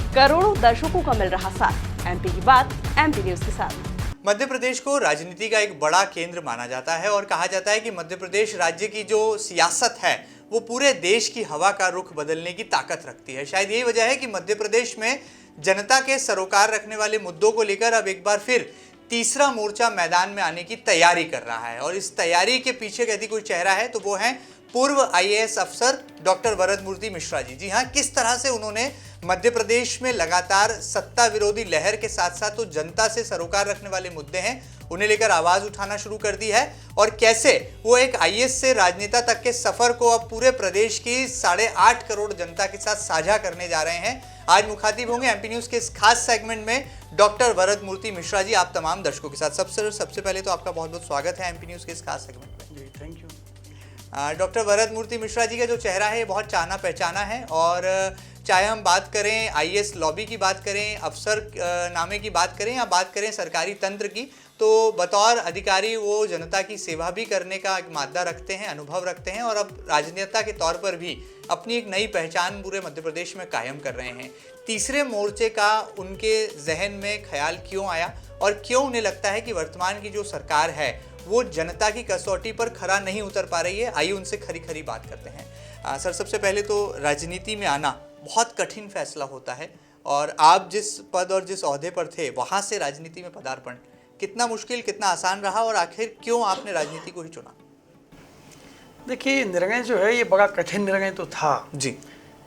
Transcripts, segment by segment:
करोड़ों दर्शकों का मिल रहा साथ। एमपी की बात एमपी न्यूज के साथ। मध्य प्रदेश को राजनीति का एक बड़ा केंद्र माना जाता है और कहा जाता है कि मध्य प्रदेश राज्य की जो सियासत है वो पूरे देश की हवा का रुख बदलने की ताकत रखती है। शायद यही वजह है कि मध्य प्रदेश में जनता के सरोकार रखने वाले मुद्दों को लेकर अब एक बार फिर तीसरा मोर्चा मैदान में आने की तैयारी कर रहा है। और इस तैयारी के पीछे यदि कोई चेहरा है तो वो है पूर्व आईएएस अफसर डॉक्टर वरदमूर्ति मिश्रा जी। जी हाँ, किस तरह से उन्होंने मध्य प्रदेश में लगातार सत्ता विरोधी लहर के साथ साथ तो जनता से सरोकार रखने वाले मुद्दे हैं उन्हें लेकर आवाज उठाना शुरू कर दी है, और कैसे वो एक आईएएस से राजनेता तक के सफर को अब पूरे प्रदेश की 8.5 करोड़ जनता के साथ साझा करने जा रहे हैं। आज मुखातिब होंगे एमपी न्यूज के इस खास सेगमेंट में डॉक्टर वरदमूर्ति मिश्रा जी, आप तमाम दर्शकों के साथ। सबसे पहले तो आपका बहुत बहुत स्वागत है एमपी न्यूज के इस खास सेगमेंट में। जी, thank you. Doctor Varadmurti Mishra ji का जो चेहरा है बहुत जाना पहचाना है, और चाहे हम बात करें आईएएस लॉबी की बात करें, अफसर नामे की बात करें या बात करें सरकारी तंत्र की, तो बतौर अधिकारी वो जनता की सेवा भी करने का एक मादा रखते हैं, अनुभव रखते हैं, और अब राजनेता के तौर पर भी अपनी एक नई पहचान पूरे मध्य प्रदेश में कायम कर रहे हैं। तीसरे मोर्चे का उनके जहन में ख्याल क्यों आया और क्यों उन्हें लगता है कि वर्तमान की जो सरकार है वो जनता की कसौटी पर खरा नहीं उतर पा रही है? आइए उनसे खरी बात करते हैं। सर, सबसे पहले तो राजनीति में आना बहुत कठिन फैसला होता है, और आप जिस पद और जिस ओहदे पर थे वहाँ से राजनीति में पदार्पण कितना मुश्किल, कितना आसान रहा, और आखिर क्यों आपने राजनीति को ही चुना? देखिए, निर्णय जो है ये बड़ा कठिन निर्णय तो था जी,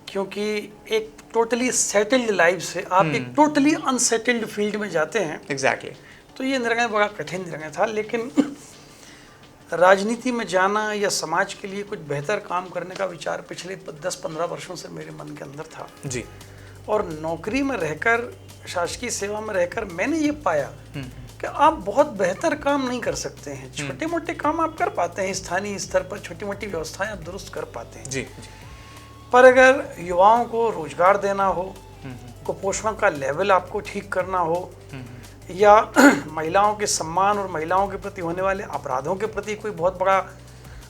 क्योंकि एक टोटली सेटल्ड लाइफ से आप एक टोटली अनसेटल्ड फील्ड में जाते हैं। एग्जैक्टली। तो ये निर्णय बड़ा कठिन निर्णय था, लेकिन राजनीति में जाना या समाज के लिए कुछ बेहतर काम करने का विचार पिछले 10-15 वर्षों से मेरे मन के अंदर था जी। और नौकरी में रहकर, शासकीय सेवा में रहकर मैंने ये पाया कि आप बहुत बेहतर काम नहीं कर सकते हैं। छोटे मोटे काम आप कर पाते हैं, स्थानीय स्तर पर छोटी मोटी व्यवस्थाएं आप दुरुस्त कर पाते हैं जी। पर अगर युवाओं को रोजगार देना हो, कुपोषण का लेवल आपको ठीक करना हो, या महिलाओं के सम्मान और महिलाओं के प्रति होने वाले अपराधों के प्रति कोई बहुत बड़ा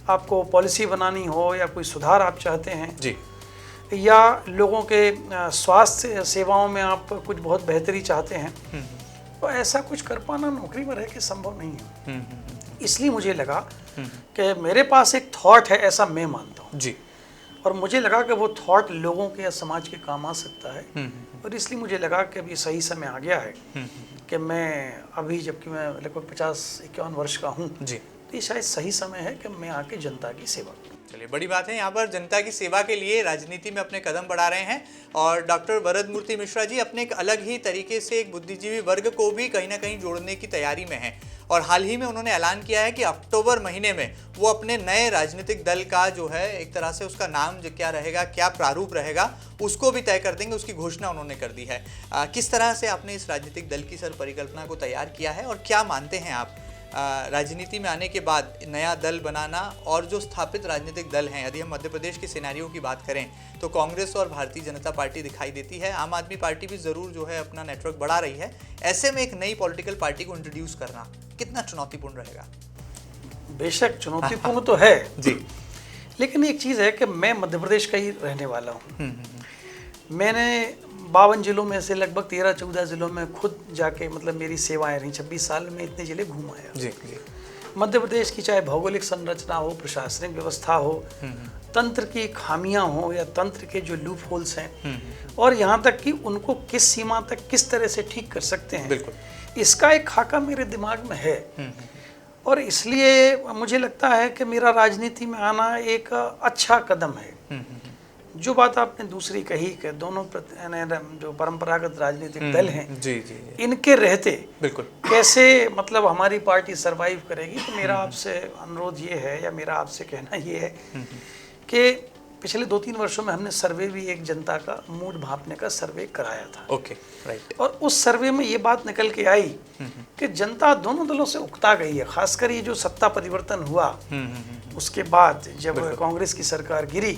आपको पॉलिसी बनानी हो, या कोई सुधार आप चाहते हैं जी, या लोगों के स्वास्थ्य सेवाओं में आप कुछ बहुत बेहतरी चाहते हैं, तो ऐसा कुछ कर पाना नौकरी में रह के संभव नहीं है। इसलिए मुझे लगा कि मेरे पास एक थॉट है, ऐसा मैं मानता हूँ जी, और मुझे लगा कि वो थॉट लोगों के या समाज के काम आ सकता है, और इसलिए मुझे लगा कि अभी सही समय आ गया है कि मैं अभी, जबकि मैं लगभग 50-51 वर्ष का हूँ जी, तो ये शायद सही समय है कि मैं आके जनता की सेवा करूँ। चलिए, बड़ी बात है, यहाँ पर जनता की सेवा के लिए राजनीति में अपने कदम बढ़ा रहे हैं, और डॉक्टर वरदमूर्ति मिश्रा जी अपने एक अलग ही तरीके से एक बुद्धिजीवी वर्ग को भी कहीं ना कहीं जोड़ने की तैयारी में हैं। और हाल ही में उन्होंने ऐलान किया है कि अक्टूबर महीने में वो अपने नए राजनीतिक दल का जो है एक तरह से उसका नाम जो क्या रहेगा, क्या प्रारूप रहेगा, उसको भी तय कर देंगे, उसकी घोषणा उन्होंने कर दी है। किस तरह से आपने इस राजनीतिक दल की सर परिकल्पना को तैयार किया है, और क्या मानते हैं आप राजनीति में आने के बाद नया दल बनाना और जो स्थापित राजनीतिक दल हैं, यदि हम मध्य प्रदेश के सिनेरियो की बात करें तो कांग्रेस और भारतीय जनता पार्टी दिखाई देती है, आम आदमी पार्टी भी ज़रूर जो है अपना नेटवर्क बढ़ा रही है, ऐसे में एक नई पॉलिटिकल पार्टी को इंट्रोड्यूस करना कितना चुनौतीपूर्ण रहेगा? बेशक चुनौतीपूर्ण तो है जी, लेकिन एक चीज़ है कि मैं मध्य प्रदेश का ही रहने वाला हूँ। मैंने 52 जिलों में से लगभग 13-14 जिलों में खुद जाके, मतलब मेरी सेवाएं रही, 26 साल में इतने जिले घूम आया जी, जी। मध्य प्रदेश की चाहे भौगोलिक संरचना हो, प्रशासनिक व्यवस्था हो, तंत्र की खामियां हो, या तंत्र के जो लूप होल्स हैं, और यहाँ तक कि उनको किस सीमा तक किस तरह से ठीक कर सकते हैं, बिल्कुल इसका एक खाका मेरे दिमाग में है। और इसलिए मुझे लगता है कि मेरा राजनीति में आना एक अच्छा कदम है। जो बात आपने दूसरी कही कि दोनों जो परंपरागत राजनीतिक दल हैं जी, जी, जी, इनके रहते बिल्कुल कैसे मतलब हमारी पार्टी सरवाइव करेगी, तो मेरा आपसे अनुरोध ये है, या मेरा आपसे कहना ये है कि पिछले 2-3 वर्षों में हमने सर्वे भी, एक जनता का मूड भांपने का सर्वे कराया था। Okay, right. और उस सर्वे में ये बात निकल के आई कि जनता दोनों दलों से उकता गई है, खासकर ये जो सत्ता परिवर्तन हुआ उसके बाद, जब कांग्रेस की सरकार गिरी,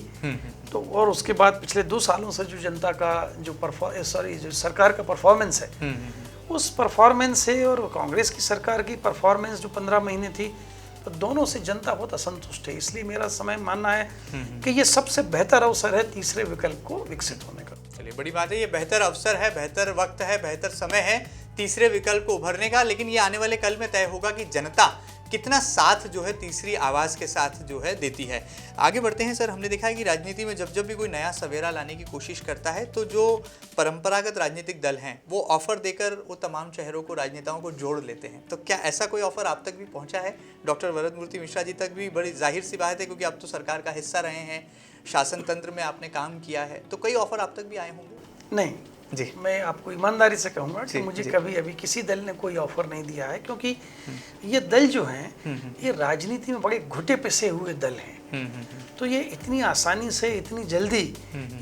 तो और उसके बाद पिछले 2 सालों से जो जनता का जो सरकार का परफॉर्मेंस है, उस परफॉर्मेंस से और कांग्रेस की सरकार की परफॉर्मेंस जो 15 महीने थी, तो दोनों से जनता बहुत असंतुष्ट है। इसलिए मेरा समय मानना है कि ये सबसे बेहतर अवसर है तीसरे विकल्प को विकसित होने का। चलिए बड़ी बात है, ये बेहतर अवसर है, बेहतर वक्त है, बेहतर समय है तीसरे विकल्प को उभरने का। लेकिन ये आने वाले कल में तय होगा कि जनता कितना साथ जो है तीसरी आवाज़ के साथ जो है देती है। आगे बढ़ते हैं सर, हमने देखा है कि राजनीति में जब जब भी कोई नया सवेरा लाने की कोशिश करता है तो जो परंपरागत राजनीतिक दल हैं वो ऑफर देकर वो तमाम चेहरों को, राजनेताओं को जोड़ लेते हैं। तो क्या ऐसा कोई ऑफर आप तक भी पहुंचा है? डॉक्टर वरद मूर्ति मिश्रा जी तक भी बड़ी जाहिर सी बात है, क्योंकि आप तो सरकार का हिस्सा रहे हैं, शासन तंत्र में आपने काम किया है, तो कई ऑफर आप तक भी आए होंगे। नहीं जी, मैं आपको ईमानदारी से कहूँगा कि मुझे जी। कभी अभी किसी दल ने कोई ऑफर नहीं दिया है, क्योंकि ये दल जो हैं ये राजनीति में बड़े घुटे पिसे हुए दल हैं। तो ये इतनी आसानी से, इतनी जल्दी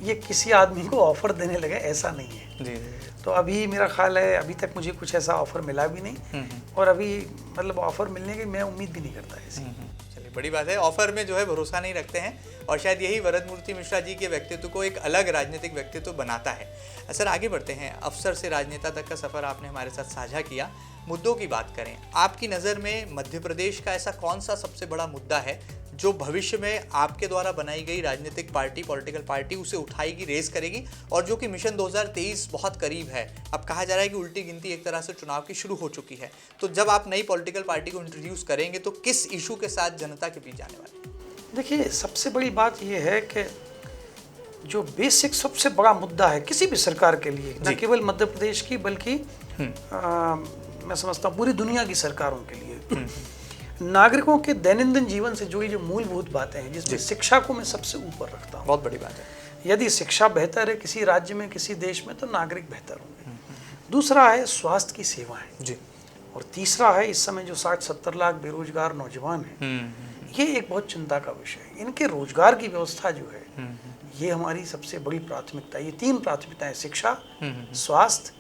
ये किसी आदमी को ऑफर देने लगे, ऐसा नहीं है। जी। तो अभी मेरा ख्याल है अभी तक मुझे कुछ ऐसा ऑफर मिला भी नहीं, और अभी मतलब ऑफर मिलने की मैं उम्मीद भी नहीं करता ऐसी। चलिए बड़ी बात है, ऑफर में जो है भरोसा नहीं रखते हैं, और शायद यही वरद मूर्ति मिश्रा जी के व्यक्तित्व को एक अलग राजनीतिक व्यक्तित्व बनाता है। सर आगे बढ़ते हैं, अफसर से राजनेता तक का सफ़र आपने हमारे साथ साझा किया। मुद्दों की बात करें, आपकी नज़र में मध्य प्रदेश का ऐसा कौन सा सबसे बड़ा मुद्दा है जो भविष्य में आपके द्वारा बनाई गई राजनीतिक पार्टी, पॉलिटिकल पार्टी उसे उठाएगी, रेस करेगी, और जो कि मिशन 2023 बहुत करीब है? अब कहा जा रहा है कि उल्टी गिनती एक तरह से चुनाव की शुरू हो चुकी है, तो जब आप नई पॉलिटिकल पार्टी को इंट्रोड्यूस करेंगे तो किस इशू के साथ जनता के बीच जाने वाले? देखिए, सबसे बड़ी बात यह है कि जो बेसिक सबसे बड़ा मुद्दा है किसी भी सरकार के लिए, न केवल मध्य प्रदेश की बल्कि मैं समझता हूँ पूरी दुनिया की सरकारों के लिए, नागरिकों के दैनंदिन जीवन से जुड़ी जो मूलभूत बातें हैं, जिसमें शिक्षा को मैं सबसे ऊपर रखता हूँ। बहुत बड़ी बात है। यदि शिक्षा बेहतर है किसी राज्य में, किसी देश में, तो नागरिक बेहतर होंगे। दूसरा है स्वास्थ्य की सेवाएं जी, और तीसरा है इस समय जो 60-70 लाख बेरोजगार नौजवान हैं, ये एक बहुत चिंता का विषय है। इनके रोजगार की व्यवस्था जो है ये हमारी सबसे बड़ी प्राथमिकता है। ये 3 प्राथमिकताएं, शिक्षा, स्वास्थ्य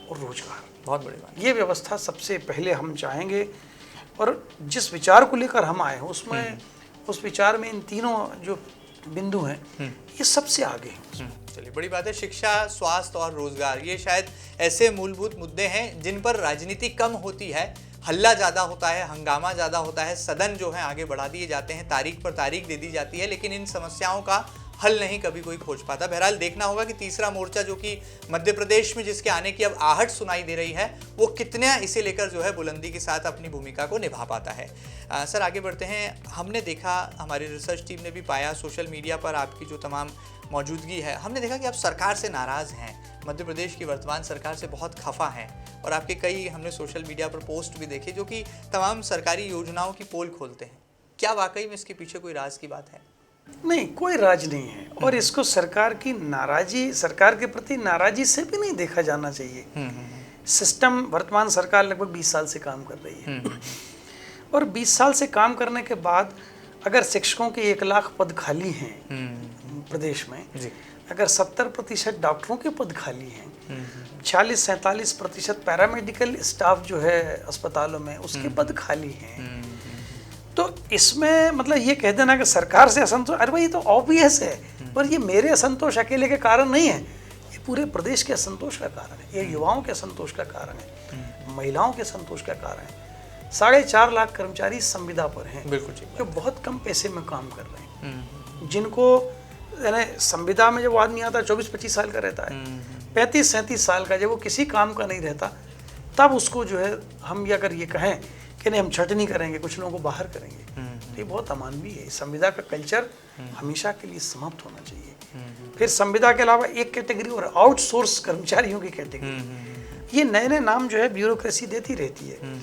और रोजगार। बहुत बड़ी बात। ये व्यवस्था सबसे पहले हम चाहेंगे, और जिस विचार को लेकर हम आए हैं उसमें उस विचार में इन तीनों जो बिंदु हैं ये सबसे आगे हैं। चलिए बड़ी बात है, शिक्षा, स्वास्थ्य और रोजगार, ये शायद ऐसे मूलभूत मुद्दे हैं जिन पर राजनीति कम होती है, हल्ला ज़्यादा होता है, हंगामा ज़्यादा होता है, सदन जो है आगे बढ़ा दिए जाते हैं, तारीख पर तारीख दे दी जाती है, लेकिन इन समस्याओं का हल नहीं कभी कोई खोज पाता। बहरहाल देखना होगा कि तीसरा मोर्चा जो कि मध्य प्रदेश में जिसके आने की अब आहट सुनाई दे रही है, वो कितना इसे लेकर जो है बुलंदी के साथ अपनी भूमिका को निभा पाता है। सर आगे बढ़ते हैं, हमने देखा, हमारी रिसर्च टीम ने भी पाया, सोशल मीडिया पर आपकी जो तमाम मौजूदगी है, हमने देखा कि आप सरकार से नाराज़ हैं, मध्य प्रदेश की वर्तमान सरकार से बहुत खफा हैं, और आपके कई हमने सोशल मीडिया पर पोस्ट भी देखे जो कि तमाम सरकारी योजनाओं की पोल खोलते हैं। क्या वाकई में इसके पीछे कोई राज की बात है? नहीं, कोई राज नहीं है, और इसको सरकार की नाराजी, सरकार के प्रति नाराजी से भी नहीं देखा जाना चाहिए। सिस्टम, वर्तमान सरकार लगभग 20 साल से काम कर रही है, और 20 साल से काम करने के बाद अगर शिक्षकों के 1 लाख पद खाली हैं प्रदेश में, अगर 70% डॉक्टरों के पद खाली हैं, 40-47% पैरामेडिकल स्टाफ जो है अस्पतालों में उसके पद खाली हैं, तो इसमें मतलब ये कह देना कि सरकार से असंतोष, अरे भाई ये तो ऑब्वियस है, पर ये मेरे असंतोष अकेले के कारण नहीं है, ये पूरे प्रदेश के असंतोष का कारण है, ये युवाओं के असंतोष का कारण है, महिलाओं के असंतोष का कारण है। 4.5 लाख कर्मचारी संविदा पर हैं, बिल्कुल, जो बहुत कम पैसे में काम कर रहे हैं, जिनको यानी संविदा में जब वो आदमी आता है 24-25 साल का रहता है, 35-37 साल का जब वो किसी काम का नहीं रहता, तब उसको जो है हम अगर ये कहें कि नहीं हम छटनी करेंगे, कुछ लोगों को बाहर करेंगे, तो ये बहुत अमानवीय है। संविदा का कल्चर हमेशा के लिए समाप्त होना चाहिए। फिर संविदा के अलावा एक कैटेगरी और आउटसोर्स कर्मचारियों की कैटेगरी, ये नए नए नाम जो है ब्यूरोक्रेसी देती रहती है,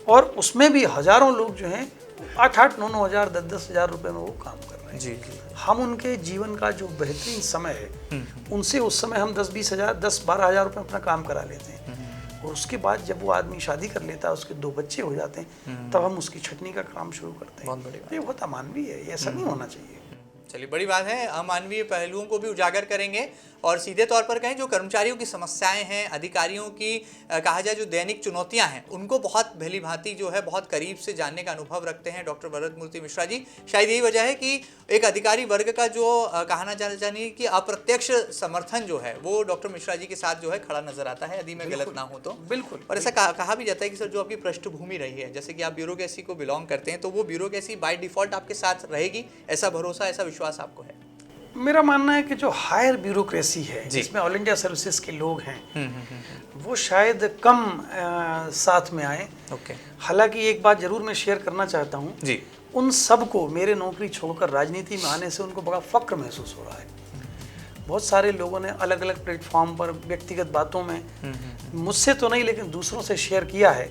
और उसमें भी हजारों लोग जो हैं 8-8, 9-9 हज़ार, 10-10 हज़ार रुपये में वो काम कर रहे हैं। जी। हम उनके जीवन का जो बेहतरीन समय है उनसे उस समय हम 10-20 हज़ार, 10-12 हज़ार रुपये अपना काम करा लेते हैं, और उसके बाद जब वो आदमी शादी कर लेता है, उसके 2 बच्चे हो जाते हैं, तब हम उसकी छटनी का काम शुरू करते हैं। बहुत बड़ी बात। ये बहुत अमानवीय है, ये ऐसा नहीं होना चाहिए। चलिए बड़ी बात है, अमानवीय पहलुओं को भी उजागर करेंगे, और सीधे तौर पर कहें जो कर्मचारियों की समस्याएं हैं, अधिकारियों की कहा जाए जो दैनिक चुनौतियां हैं, उनको बहुत भली भांति जो है बहुत करीब से जानने का अनुभव रखते हैं डॉक्टर वरद मूर्ति मिश्रा जी। शायद यही वजह है कि एक अधिकारी वर्ग का जो कहना जाने कि अप्रत्यक्ष समर्थन जो है वो डॉक्टर मिश्रा जी के साथ जो है खड़ा नजर आता है, यदि मैं गलत ना हूँ तो। बिल्कुल। और ऐसा कहा भी जाता है कि सर जो आपकी पृष्ठभूमि रही है, जैसे कि आप ब्यूरोक्रेसी को बिलोंग करते हैं, तो वो ब्यूरोक्रेसी बाय डिफॉल्ट आपके साथ रहेगी, ऐसा भरोसा, ऐसा विश्वास आपको है? मेरा मानना है कि जो हायर ब्यूरोक्रेसी है जिसमें ऑल इंडिया सर्विसेज के लोग हैं वो शायद कम साथ में आए। ओके। हालांकि एक बात जरूर मैं शेयर करना चाहता हूँ जी। उन सबको मेरे नौकरी छोड़कर राजनीति में आने से उनको बड़ा फक्र महसूस हो रहा है। बहुत सारे लोगों ने अलग अलग प्लेटफॉर्म पर व्यक्तिगत बातों में मुझसे तो नहीं लेकिन दूसरों से शेयर किया है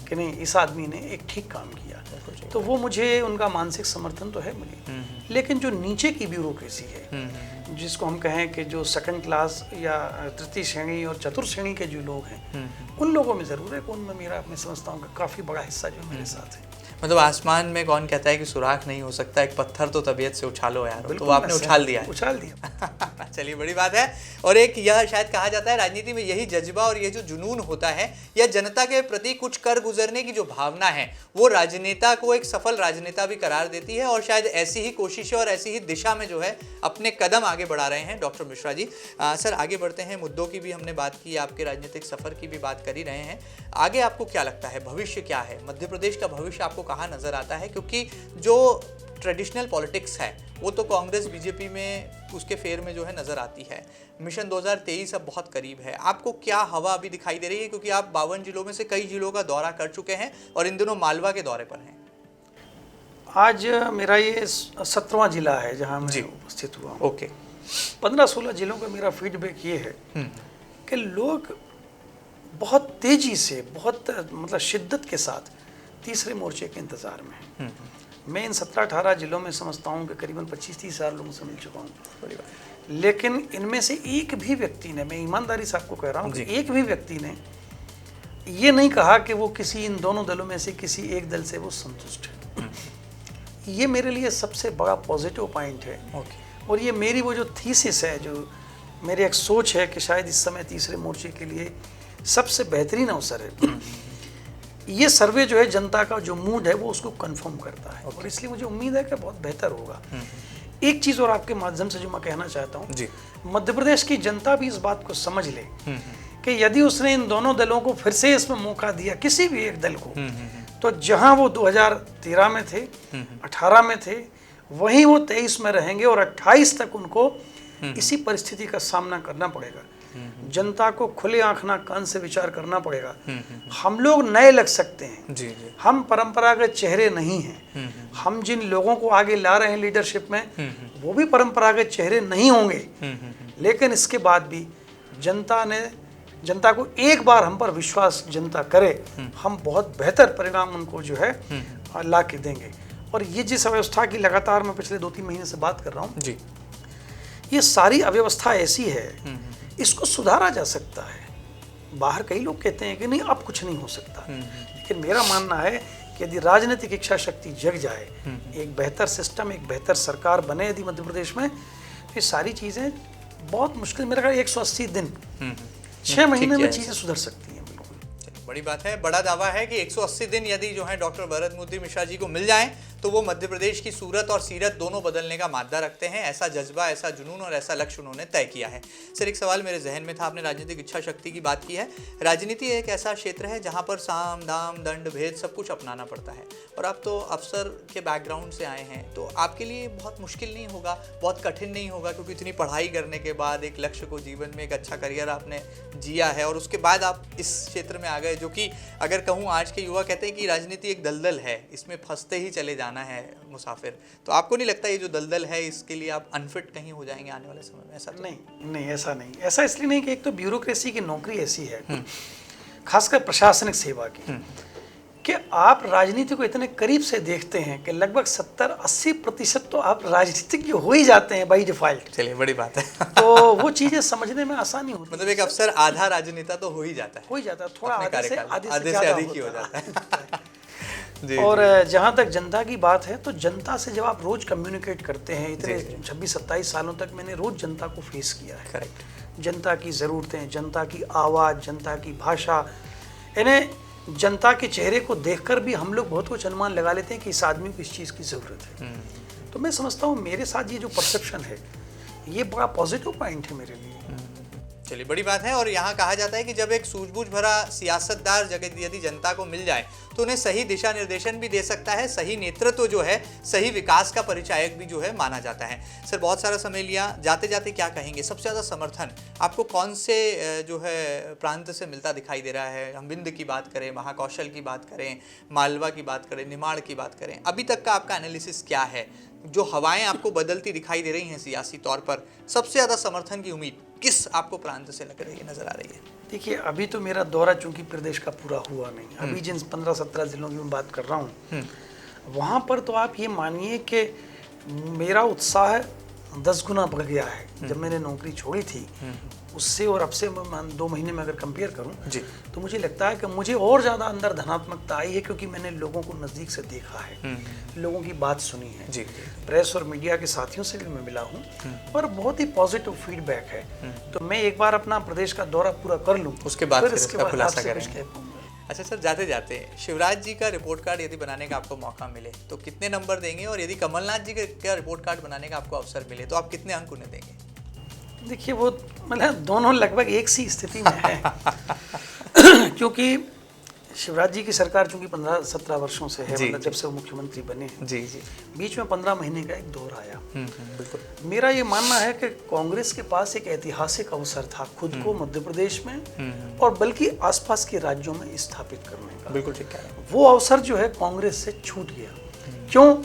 कि नहीं इस आदमी ने एक ठीक काम किया, तो वो मुझे उनका मानसिक समर्थन तो है मुझे। लेकिन जो नीचे की ब्यूरोक्रेसी है जिसको हम कहें कि जो सेकंड क्लास या तृतीय श्रेणी और चतुर्थ श्रेणी के जो लोग हैं उन लोगों में ज़रूर है कि उनमें मेरा मैं समझता हूँ कि काफ़ी बड़ा हिस्सा जो मेरे साथ है। मतलब आसमान में कौन कहता है कि सुराख नहीं हो सकता, एक पत्थर तो तबीयत से उछालो यार, तो आपने उछाल दिया है। उछाल दिया। चलिए बड़ी बात है। और एक यह शायद कहा जाता है राजनीति में यही जज्बा और ये जो जुनून होता है या जनता के प्रति कुछ कर गुजरने की जो भावना है वो राजनेता को एक सफल राजनेता भी करार देती है। और शायद ऐसी ही कोशिशें और ऐसी ही दिशा में जो है अपने कदम आगे बढ़ा रहे हैं डॉक्टर मिश्रा जी। सर आगे बढ़ते हैं, मुद्दों की भी हमने बात की, आपके राजनीतिक सफर की भी बात कर ही रहे हैं। आगे आपको क्या लगता है भविष्य क्या है, मध्य प्रदेश का भविष्य आपको कहाँ नजर आता है? क्योंकि जो ट्रेडिशनल पॉलिटिक्स है वो तो कांग्रेस बीजेपी में उसके फेर में जो है नज़र आती है। मिशन 2023 अब बहुत करीब है, आपको क्या हवा अभी दिखाई दे रही है? क्योंकि आप 52 जिलों में से कई जिलों का दौरा कर चुके हैं और इन दिनों मालवा के दौरे पर हैं। आज मेरा ये 17वां जिला है जहाँ मैं उपस्थित हुआ हूँ। ओके। 15-16 जिलों का मेरा फीडबैक ये है कि लोग बहुत तेज़ी से बहुत मतलब शिद्दत के साथ तीसरे मोर्चे के इंतज़ार में हैं। मैं इन 17-18 जिलों में समझता हूँ कि करीबन 25-30 हज़ार लोगों से मिल चुका हूँ। लेकिन इनमें से एक भी व्यक्ति ने, मैं ईमानदारी से आपको कह रहा हूँ कि एक भी व्यक्ति ने ये नहीं कहा कि वो किसी इन दोनों दलों में से किसी एक दल से वो संतुष्ट है। ये मेरे लिए सबसे बड़ा पॉजिटिव पॉइंट है। और ये मेरी वो जो थीसिस है, जो मेरी एक सोच है कि शायद इस समय तीसरे मोर्चे के लिए सबसे बेहतरीन अवसर है। ये सर्वे जो है जनता का जो मूड है वो उसको कंफर्म करता है। और इसलिए मुझे उम्मीद है कि बहुत बेहतर होगा। एक चीज़ और आपके माध्यम से जो मैं कहना चाहता हूँ, मध्य प्रदेश की जनता भी इस बात को समझ ले कि यदि उसने इन दोनों दलों को फिर से इसमें मौका दिया, किसी भी एक दल को, तो जहां वो 2013 में थे, 18 में थे, वहीं वो 23 में रहेंगे और 28 तक उनको इसी परिस्थिति का सामना करना पड़ेगा। जनता को खुले आंख ना कान से विचार करना पड़ेगा। हम लोग नए लग सकते हैं, हम परंपरागत चेहरे नहीं हैं। हम जिन लोगों को आगे ला रहे हैं लीडरशिप में वो भी परंपरागत चेहरे नहीं होंगे। लेकिन इसके बाद भी जनता को एक बार हम पर विश्वास जनता करे, हम बहुत बेहतर परिणाम उनको जो है ला के देंगे। और ये जिस अव्यवस्था की लगातार मैं पिछले 2-3 महीने से बात कर रहा हूँ, ये सारी अव्यवस्था ऐसी है, इसको सुधारा जा सकता है। बाहर कई लोग कहते हैं कि नहीं अब कुछ नहीं हो सकता, लेकिन मेरा मानना है कि यदि राजनीतिक इच्छा शक्ति जग जाए, एक बेहतर सिस्टम, एक बेहतर सरकार बने यदि मध्य प्रदेश में, तो ये सारी चीज़ें बहुत मुश्किल, मेरा ख्याल 180 दिन 6 महीने में चीज़ें सुधर सकती हैं। बड़ी बात है, बड़ा दावा है कि 180 दिन यदि जो है डॉक्टर भरत मुद्दी मिश्रा जी को मिल जाएं तो वो मध्य प्रदेश की सूरत और सीरत दोनों बदलने का मादा रखते हैं। ऐसा जज्बा, ऐसा जुनून और ऐसा लक्ष्य उन्होंने तय किया है। सर एक सवाल मेरे जहन में था, आपने राजनीतिक इच्छा शक्ति की बात की है। राजनीति एक ऐसा क्षेत्र है जहाँ पर साम दाम दंड भेद सब कुछ अपनाना पड़ता है, और आप तो अफसर के बैकग्राउंड से आए हैं, तो आपके लिए बहुत मुश्किल नहीं होगा, बहुत कठिन नहीं होगा, क्योंकि इतनी पढ़ाई करने के बाद एक लक्ष्य को, जीवन में एक अच्छा करियर आपने जिया है और उसके बाद आप इस क्षेत्र में आ गए, जो कि अगर कहूँ आज के युवा कहते हैं कि राजनीति एक दलदल है, इसमें फंसते ही चले जाना है मुसाफिर। तो आपको नहीं लगता ये जो दलदल है इसके लिए आप अनफिट कहीं हो जाएंगे आने वाले समय में? ऐसा तो नहीं, ऐसा नहीं। ऐसा इसलिए नहीं कि एक तो ब्यूरोक्रेसी की नौकरी ऐसी है, खासकर प्रशासनिक सेवा की, कि आप राजनीति को इतने करीब से देखते हैं कि लगभग 70-80% तो आप राजनीतिज्ञ हो ही जाते हैं बाई डिफॉल्ट। चलिए बड़ी बात है। तो वो चीज़ें समझने में आसानी होती है। मतलब एक अफसर आधा राजनेता तो हो ही जाता है। थोड़ा आधे से अधिक ही हो जाता है। जी, और जहाँ तक जनता की बात है, तो जनता से जब आप रोज कम्युनिकेट करते हैं, इतने 26-27 सालों तक मैंने रोज जनता को फेस किया है। करेक्ट। जनता की ज़रूरतें, जनता की आवाज़, जनता की भाषा, यानी जनता के चेहरे को देखकर भी हम लोग बहुत कुछ अनुमान लगा लेते हैं कि इस आदमी को इस चीज़ की ज़रूरत है। तो मैं समझता हूँ मेरे साथ ये जो परसेप्शन है ये बड़ा पॉजिटिव पॉइंट है मेरे लिए। चलिए, बड़ी बात है। और यहाँ कहा जाता है कि जब एक सूझबूझ भरा सियासतदार यदि जनता को मिल जाए तो उन्हें सही दिशा निर्देशन भी दे सकता है, सही नेतृत्व जो है, सही विकास का परिचायक भी जो है माना जाता है। सर, बहुत सारा समय लिया, जाते जाते क्या कहेंगे, सबसे ज़्यादा समर्थन आपको कौन से जो है प्रांत से मिलता दिखाई दे रहा है? हम विंध्य की बात करें, महाकौशल की बात करें, मालवा की बात करें, निमाड़ की बात करें, अभी तक का आपका एनालिसिस क्या है? जो हवाएं आपको बदलती दिखाई दे रही हैं सियासी तौर पर, सबसे ज़्यादा समर्थन की उम्मीद किस आपको प्रांत से लग रही है, नजर आ रही है? देखिए, अभी तो मेरा दौरा चूंकि प्रदेश का पूरा हुआ नहीं, अभी जिन 15-17 जिलों की मैं बात कर रहा हूँ, वहाँ पर तो आप ये मानिए कि मेरा उत्साह 10 गुना बढ़ गया है। जब मैंने नौकरी छोड़ी थी उससे और अब से 2 महीने में अगर कंपेयर करूं तो मुझे लगता है कि मुझे और ज़्यादा अंदर धनात्मकता आई है, क्योंकि मैंने लोगों को नज़दीक से देखा है, लोगों की बात सुनी है, प्रेस और मीडिया के साथियों से भी मैं मिला हूं और बहुत ही पॉजिटिव फीडबैक है। तो मैं एक बार अपना प्रदेश का दौरा पूरा कर लूँ, उसके बाद फिर इसका खुलासा आपसे करेंगे। अच्छा सर, जाते जाते शिवराज जी का रिपोर्ट कार्ड यदि बनाने का आपको मौका मिले तो कितने नंबर देंगे, और यदि कमलनाथ जी का रिपोर्ट कार्ड बनाने का आपको अवसर मिले तो आप कितने अंक उन्हें देंगे? देखिए, वो मतलब दोनों लगभग एक सी स्थिति में है क्योंकि शिवराज जी की सरकार चूंकि 15-17 वर्षों से है, मतलब जब से वो मुख्यमंत्री बने हैं, जी जी, बीच में 15 महीने का एक दौर आया। बिल्कुल। मेरा ये मानना है कि कांग्रेस के पास एक ऐतिहासिक अवसर था खुद को मध्य प्रदेश में और बल्कि आसपास के राज्यों में स्थापित करने का। बिल्कुल ठीक कह रहे हैं। वो अवसर जो है कांग्रेस से छूट गया। क्यों?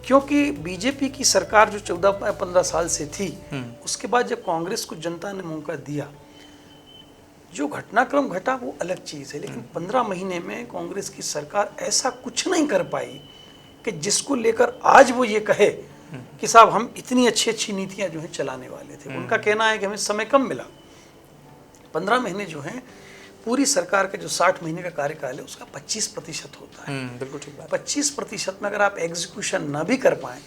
क्योंकि बीजेपी की सरकार जो 14-15 साल से थी, उसके बाद जब कांग्रेस को जनता ने मौका दिया, जो घटनाक्रम घटा वो अलग चीज़ है, लेकिन 15 महीने में कांग्रेस की सरकार ऐसा कुछ नहीं कर पाई कि जिसको लेकर आज वो ये कहे कि साहब हम इतनी अच्छी अच्छी नीतियां जो है चलाने वाले थे। उनका कहना है कि हमें समय कम मिला। 15 महीने जो हैं, पूरी सरकार का जो 60 महीने का कार्यकाल है उसका 25% होता है। बिल्कुल ठीक बात। 25% में अगर आप एग्जीक्यूशन ना भी कर पाए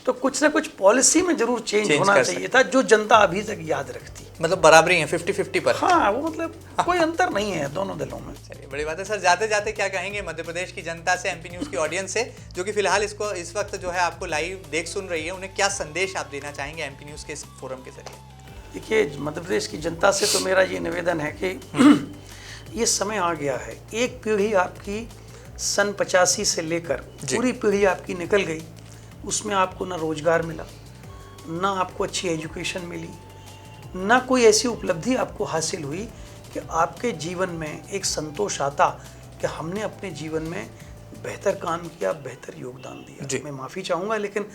तो कुछ ना कुछ पॉलिसी में जरूर चेंज होना चाहिए था, जो जनता अभी तक याद रखती। मतलब बराबरी है 50-50 पर। हाँ, वो मतलब कोई अंतर नहीं है दोनों दलों में। चलिए, बड़ी बात है सर। जाते जाते क्या कहेंगे मध्य प्रदेश की जनता से, एमपी न्यूज़ की ऑडियंस से, जो कि फिलहाल इस वक्त जो है आपको लाइव देख सुन रही है, उन्हें क्या संदेश आप देना चाहेंगे एमपी न्यूज़ के इस फोरम के जरिए? देखिए, मध्य प्रदेश की जनता से तो मेरा ये निवेदन है कि ये समय आ गया है, एक पीढ़ी आपकी सन 85 से लेकर पूरी पीढ़ी आपकी निकल गई, उसमें आपको ना रोजगार मिला, ना आपको अच्छी एजुकेशन मिली, ना कोई ऐसी उपलब्धि आपको हासिल हुई कि आपके जीवन में एक संतोष आता कि हमने अपने जीवन में बेहतर काम किया, बेहतर योगदान दिया। मैं माफ़ी चाहूँगा, लेकिन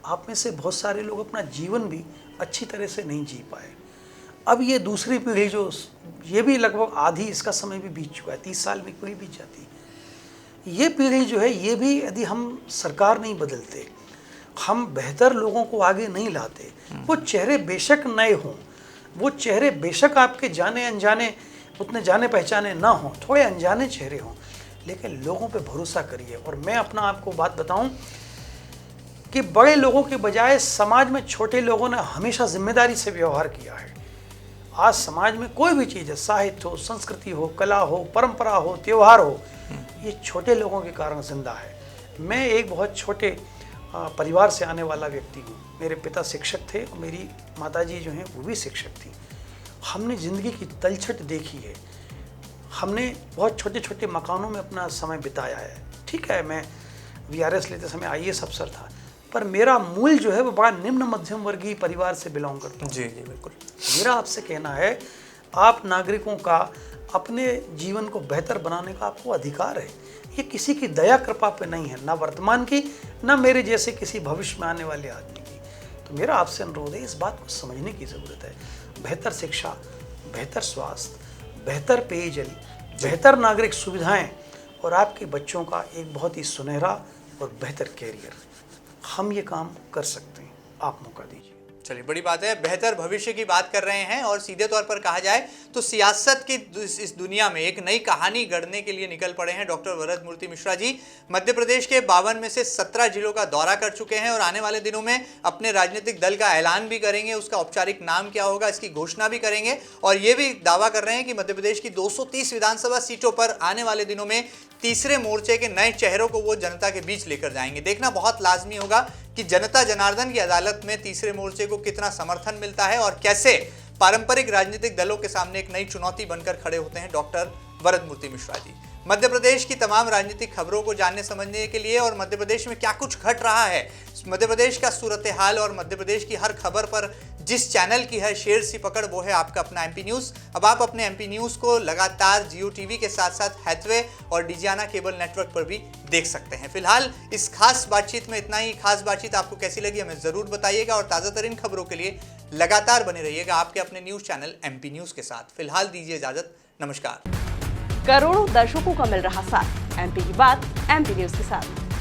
आप में से बहुत सारे लोग अपना जीवन भी अच्छी तरह से नहीं जी पाए। अब ये दूसरी पीढ़ी जो, ये भी लगभग आधी इसका समय भी बीत चुका है, 30 साल में पीढ़ी बीत जाती है। ये पीढ़ी जो है, ये भी यदि हम सरकार नहीं बदलते, हम बेहतर लोगों को आगे नहीं लाते, वो चेहरे बेशक नए हों, वो चेहरे बेशक आपके जाने अनजाने उतने जाने पहचाने ना हों, थोड़े अनजाने चेहरे हों, लेकिन लोगों पे भरोसा करिए। और मैं अपना आपको बात बताऊं कि बड़े लोगों के बजाय समाज में छोटे लोगों ने हमेशा जिम्मेदारी से व्यवहार किया है। आज समाज में कोई भी चीज़ है, साहित्य हो, संस्कृति हो, कला हो, परंपरा हो, त्यौहार हो, ये छोटे लोगों के कारण जिंदा है। मैं एक बहुत छोटे परिवार से आने वाला व्यक्ति हूँ। मेरे पिता शिक्षक थे और मेरी माताजी जो हैं वो भी शिक्षक थी। हमने ज़िंदगी की तलछट देखी है, हमने बहुत छोटे छोटे मकानों में अपना समय बिताया है। ठीक है, मैं VRS लेते समय IAS अफसर था, पर मेरा मूल जो है वो बड़ा निम्न मध्यम वर्गीय परिवार से बिलोंग करता हूँ। जी जी, बिल्कुल। मेरा आपसे कहना है, आप नागरिकों का अपने जीवन को बेहतर बनाने का आपको अधिकार है। ये किसी की दया कृपा पे नहीं है, ना वर्तमान की, ना मेरे जैसे किसी भविष्य में आने वाले आदमी की। तो मेरा आपसे अनुरोध है, इस बात को समझने की ज़रूरत है। बेहतर शिक्षा, बेहतर स्वास्थ्य, बेहतर पेयजल, बेहतर नागरिक सुविधाएं और आपके बच्चों का एक बहुत ही सुनहरा और बेहतर कैरियर, हम ये काम कर सकते हैं। आप मौका दीजिए। चलिए, बड़ी बात है, बेहतर भविष्य की बात कर रहे हैं। और सीधे तौर पर कहा जाए तो सियासत की इस दुनिया में एक नई कहानी गढ़ने के लिए निकल पड़े हैं डॉक्टर वरद मूर्ति मिश्रा जी। मध्य प्रदेश के 52 में से 17 जिलों का दौरा कर चुके हैं और आने वाले दिनों में अपने राजनीतिक दल का ऐलान भी करेंगे, उसका औपचारिक नाम क्या होगा इसकी घोषणा भी करेंगे। और ये भी दावा कर रहे हैं कि मध्य प्रदेश की 230 विधानसभा सीटों पर आने वाले दिनों में तीसरे मोर्चे के नए चेहरों को वो जनता के बीच लेकर जाएंगे। देखना बहुत लाजमी होगा कि जनता जनार्दन की अदालत में तीसरे मोर्चे को कितना समर्थन मिलता है और कैसे पारंपरिक राजनीतिक दलों के सामने एक नई चुनौती बनकर खड़े होते हैं डॉक्टर वरद मूर्ति मिश्रा जी। मध्य प्रदेश की तमाम राजनीतिक खबरों को जानने समझने के लिए और मध्य प्रदेश में क्या कुछ घट रहा है, मध्य प्रदेश का सूरत हाल और मध्य प्रदेश की हर खबर पर जिस चैनल की है शेर सी पकड़, वो है आपका अपना एमपी न्यूज़। अब आप अपने एमपी न्यूज़ को लगातार जियो टीवी के साथ साथ हैथवे और डिजियाना केबल नेटवर्क पर भी देख सकते हैं। फिलहाल इस खास बातचीत में इतना ही। खास बातचीत आपको कैसी लगी हमें ज़रूर बताइएगा और ताज़ा तरीन खबरों के लिए लगातार बने रहिएगा आपके अपने न्यूज़ चैनल एमपी न्यूज़ के साथ। फिलहाल दीजिए इजाज़त, नमस्कार। करोड़ों दर्शकों का मिल रहा साथ, एमपी की बात एमपी न्यूज के साथ।